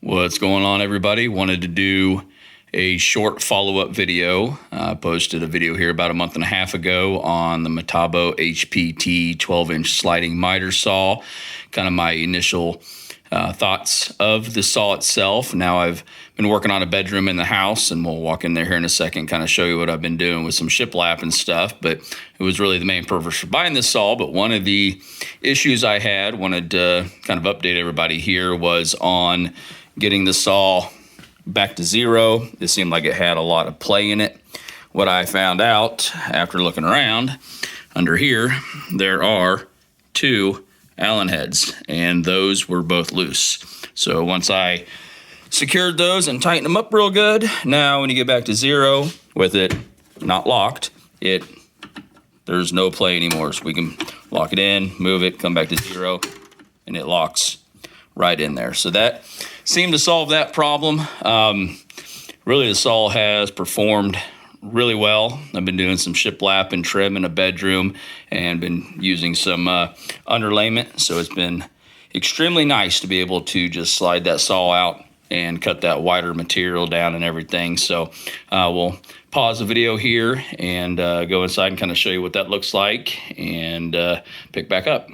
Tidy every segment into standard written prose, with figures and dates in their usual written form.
What's going on, everybody? Wanted to do a short follow-up video. I posted a video here about a month and a half ago on the Metabo HPT 12-inch sliding miter saw, kind of my initial thoughts of the saw itself. Now I've been working on a bedroom in the house, and we'll walk in there here in a second, kind of show you what I've been doing with some shiplap and stuff. But it was really the main purpose for buying this saw. But one of the issues I had, wanted to kind of update everybody here, was on getting the saw back to zero. It seemed like it had a lot of play in it. What I found out after looking around, under here, there are two Allen heads, and those were both loose. So once I secured those and tightened them up real good, now when you get back to zero with it not locked, there's no play anymore. So we can lock it in, move it, come back to zero, and it locks right in there. So that seemed to solve that problem. Really, the saw has performed really well. I've been doing some shiplap and trim in a bedroom and been using some underlayment. So it's been extremely nice to be able to just slide that saw out and cut that wider material down and everything. So we'll pause the video here and go inside and kind of show you what that looks like and pick back up.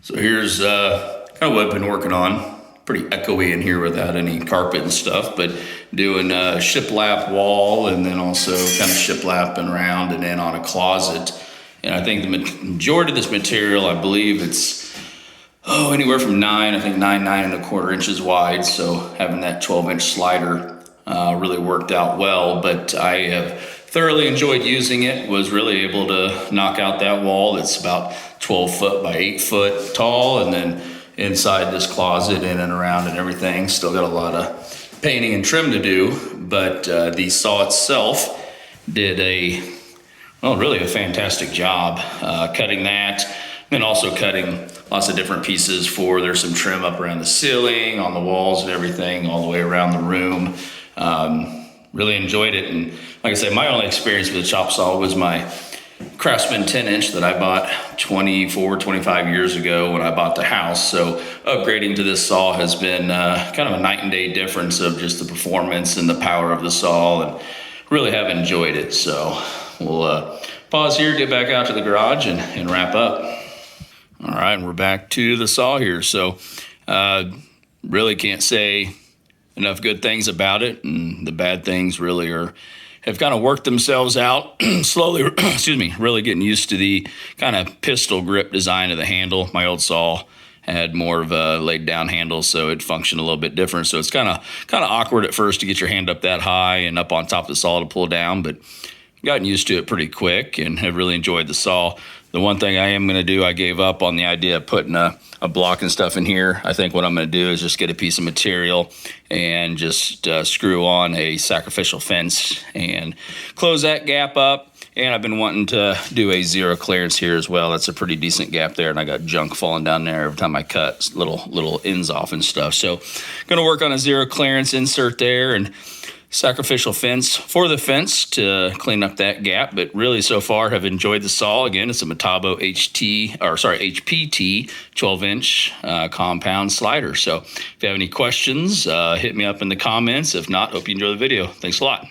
So here's kind of what I've been working on. Pretty echoey in here without any carpet and stuff, but doing a shiplap wall and then also kind of shiplapping around and then on a closet. And I think the majority of this material, I believe it's anywhere from 9.25 inches wide. So having that 12-inch slider really worked out well, but I have thoroughly enjoyed using it. Was really able to knock out that wall. It's about 12 foot by 8 foot tall, and then inside this closet, in and around and everything. Still got a lot of painting and trim to do, but the saw itself did really a fantastic job cutting that, and also cutting lots of different pieces there's some trim up around the ceiling, on the walls and everything, all the way around the room. Really enjoyed it. And like I said, my only experience with the chop saw was my Craftsman 10-inch that I bought 25 years ago when I bought the house. So upgrading to this saw has been kind of a night and day difference of just the performance and the power of the saw, and really have enjoyed it. So we'll pause here, get back out to the garage and wrap up. All right, and we're back to the saw here. So really can't say enough good things about it, and the bad things really have kind of worked themselves out slowly. Excuse me, really getting used to the kind of pistol grip design of the handle. My old saw had more of a laid down handle, so it functioned a little bit different. So it's kind of awkward at first to get your hand up that high and up on top of the saw to pull down, but gotten used to it pretty quick and have really enjoyed the saw. The one thing I am going to do, I gave up on the idea of putting a block and stuff in here. I think what I'm going to do is just get a piece of material and just screw on a sacrificial fence and close that gap up. And I've been wanting to do a zero clearance here as well. That's a pretty decent gap there, and I got junk falling down there every time I cut little ends off and stuff. So going to work on a zero clearance insert there and sacrificial fence for the fence to clean up that gap. But really, so far, have enjoyed the saw. Again, it's a Metabo HPT 12-inch compound slider. So if you have any questions, hit me up in the comments. If not, hope you enjoy the video. Thanks a lot.